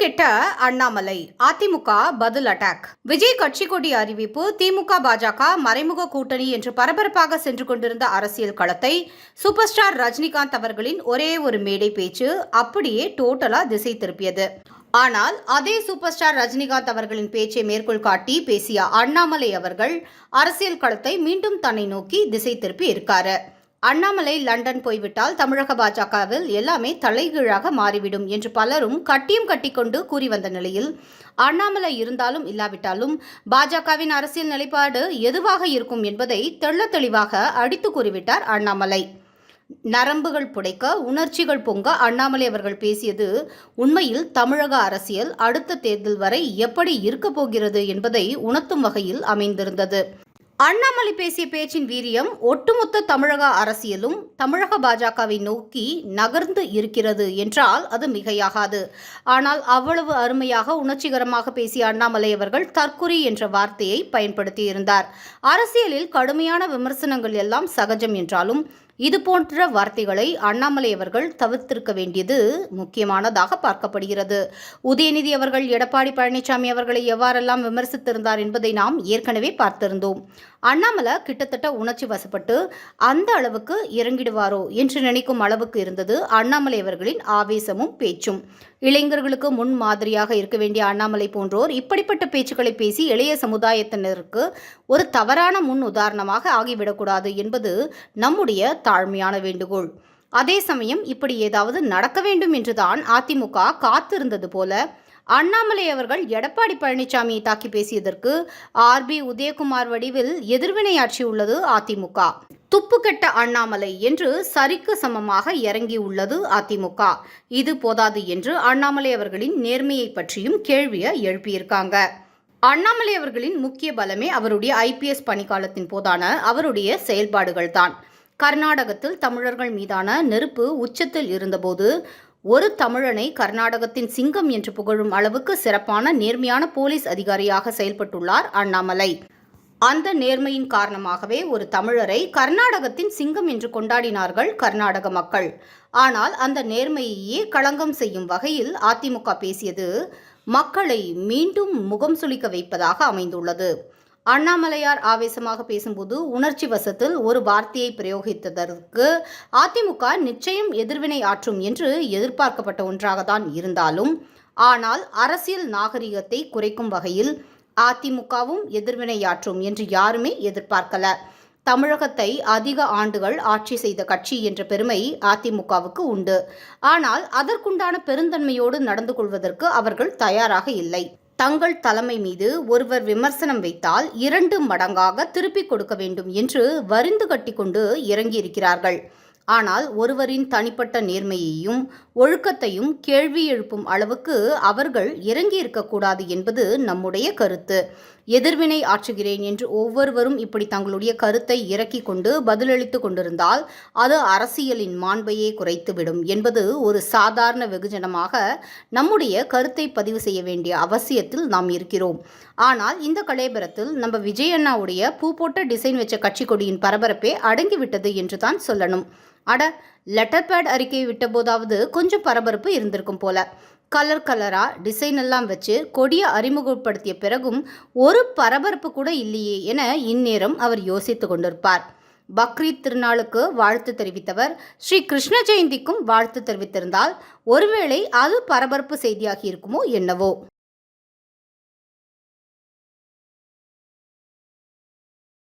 கெட்ட அண்ணாமலை அதிமுக பதில் அட்டாக். விஜய் கட்சி கொடி அறிவிப்பு. திமுக பாஜக மறைமுக கூட்டணி என்று பரபரப்பாக சென்று கொண்டிருந்த அரசியல் களத்தை சூப்பர் ஸ்டார் ரஜினிகாந்த் அவர்களின் ஒரே ஒரு மேடை பேச்சு அப்படியே டோட்டலா திசை திருப்பியது. ஆனால் அதே சூப்பர் ஸ்டார் ரஜினிகாந்த் அவர்களின் பேச்சை மேற்கோள் காட்டி பேசிய அண்ணாமலை அவர்கள் அரசியல் களத்தை மீண்டும் தன்னை நோக்கி திசை திருப்பி இருக்காரு. அண்ணாமலை லண்டன் போய்விட்டால் தமிழக பாஜகவில் எல்லாமே தலைகீழாக மாறிவிடும் என்று பலரும் கட்டியம் கட்டிக்கொண்டு கூறி வந்த நிலையில் அண்ணாமலை இருந்தாலும் இல்லாவிட்டாலும் பாஜகவின் அரசியல் நிலைப்பாடு எதுவாக இருக்கும் என்பதை தெள்ள தெளிவாக அடித்து கூறிவிட்டார் அண்ணாமலை. நரம்புகள் புடைக்க, உணர்ச்சிகள் பொங்க அண்ணாமலை அவர்கள் பேசியது உண்மையில் தமிழக அரசியல் அடுத்த தேர்தல் வரை எப்படி இருக்கப் போகிறது என்பதை உணர்த்தும் வகையில் அமைந்திருந்தது. அண்ணாமலை பேசிய பேச்சின் வீரியம் ஒட்டுமொத்த தமிழக அரசியலும் தமிழக பாஜகவை நோக்கி நகர்ந்து இருக்கிறது என்றால் அது மிகையாகாது. ஆனால் அவ்வளவு அருமையாக உணர்ச்சிகரமாக பேசிய அண்ணாமலை அவர்கள் தற்குறி என்ற வார்த்தையை பயன்படுத்தியிருந்தார். அரசியலில் கடுமையான விமர்சனங்கள் எல்லாம் சகஜம் என்றாலும் இது போன்ற வார்த்தைகளை அண்ணாமலை அவர்கள் தவிர்த்திருக்க வேண்டியது முக்கியமானதாக பார்க்கப்படுகிறது. உதயநிதி அவர்கள் எடப்பாடி பழனிசாமி அவர்களை எவ்வாறெல்லாம் விமர்சித்திருந்தார் என்பதை நாம் ஏற்கனவே பார்த்திருந்தோம். அண்ணாமலை கிட்டத்தட்ட உணர்ச்சி வசப்பட்டு அந்த அளவுக்கு இறங்கிடுவாரோ என்று நினைக்கும் அளவுக்கு இருந்தது அண்ணாமலை அவர்களின் ஆவேசமும் பேச்சும். இளைஞர்களுக்கு முன் மாதிரியாக இருக்க வேண்டிய அண்ணாமலை போன்றோர் இப்படிப்பட்ட பேச்சுக்களை பேசி இளைய சமுதாயத்தினருக்கு ஒரு தவறான முன் உதாரணமாக ஆகிவிடக்கூடாது என்பது நம்முடைய தாழ்மையான வேண்டுகோள். அதே சமயம் இப்படி ஏதாவது நடக்க வேண்டும் என்றுதான் அதிமுக காத்திருந்தது போல அண்ணாமலை அவர்கள் எடப்பாடி பழனிசாமியை தாக்கி பேசியதற்கு ஆர்பி உதயகுமார் வடிவில் எதிர்வினையாற்றியுள்ளது அதிமுக. துப்புக்கெட்ட அண்ணாமலை என்று சரிக்கு சமமாக இறங்கியுள்ளது அதிமுக. இது போதாது என்று அண்ணாமலை அவர்களின் நேர்மையை பற்றியும் கேள்வியை எழுப்பியிருக்காங்க. அண்ணாமலை அவர்களின் முக்கிய பலமே அவருடைய ஐபிஎஸ் பணிக்காலத்தின் போதான அவருடைய செயல்பாடுகள் தான். கர்நாடகத்தில் தமிழர்கள் மீதான நெருப்பு உச்சத்தில் இருந்தபோது ஒரு தமிழனை கர்நாடகத்தின் சிங்கம் என்று புகழும் அளவுக்கு சிறப்பான நேர்மையான போலீஸ் அதிகாரியாக செயல்பட்டுள்ளார் அண்ணாமலை. அந்த நேர்மையின் காரணமாகவே ஒரு தமிழரை கர்நாடகத்தின் சிங்கம் என்று கொண்டாடினார்கள் கர்நாடக மக்கள். ஆனால் அந்த நேர்மையையே களங்கம் செய்யும் வகையில் அதிமுக பேசியது மக்களை மீண்டும் முகம் சுளிக்க வைப்பதாக அமைந்துள்ளது. அண்ணாமலையார் ஆவேசமாக பேசும்போது உணர்ச்சி வசத்தில் ஒரு வார்த்தையை பிரயோகித்ததற்கு அதிமுக நிச்சயம் எதிர்வினை ஆற்றும் என்று எதிர்பார்க்கப்பட்ட ஒன்றாகத்தான் இருந்தாலும், ஆனால் அரசியல் நாகரிகத்தை குறைக்கும் வகையில் அதிமுகவும் எதிர்வினையாற்றும் என்று யாருமே எதிர்பார்க்கல. தமிழகத்தை அதிக ஆண்டுகள் ஆட்சி செய்த கட்சி என்ற பெருமை அதிமுகவுக்கு உண்டு. ஆனால் அதற்குண்டான பெருந்தன்மையோடு நடந்து கொள்வதற்கு அவர்கள் தயாராக இல்லை. தங்கள் தலைமை மீது ஒருவர் விமர்சனம் வைத்தால் 2 மடங்காக திருப்பிக் கொடுக்க வேண்டும் என்று வரிந்து கட்டி கொண்டு இறங்கியிருக்கிறார்கள். ஆனால் ஒருவரின் தனிப்பட்ட நேர்மையையும் ஒழுக்கத்தையும் கேள்வி எழுப்பும் அளவுக்கு அவர்கள் இறங்கியிருக்கக்கூடாது என்பது நம்முடைய கருத்து. எதிர்வினை ஆற்றுகிறேன் என்று ஒவ்வொருவரும் இப்படி தங்களுடைய கருத்தை இறக்கி கொண்டு பதிலளித்து கொண்டிருந்தால் அது அரசியலின் மாண்பையே குறைத்துவிடும் என்பது ஒரு சாதாரண வெகுஜனமாக நம்முடைய கருத்தை பதிவு செய்ய வேண்டிய அவசியத்தில் நாம் இருக்கிறோம். ஆனால் இந்த கலேபரத்தில் நம்ம விஜய் அண்ணாவுடைய பூ போட்ட டிசைன் வச்ச கட்சி கொடியின் பரபரப்பே அடங்கிவிட்டது என்று தான் சொல்லணும். லெட்டர் பேட் அறிக்கை விட்ட போதாவது கொஞ்சம் பரபரப்பு இருந்திருக்கும் போல. கலரா டிசைன் எல்லாம் வச்சு கொடியை அறிமுகப்படுத்திய பிறகும் ஒரு பரபரப்பு கூட இல்லையே என இந்நேரம் அவர் யோசித்து கொண்டிருப்பார். பக்ரீத் திருநாளுக்கு வாழ்த்து தெரிவித்தவர் ஸ்ரீ கிருஷ்ண ஜெயந்திக்கும் வாழ்த்து தெரிவித்திருந்தால் ஒருவேளை அது பரபரப்பு செய்தியாகி இருக்குமோ என்னவோ.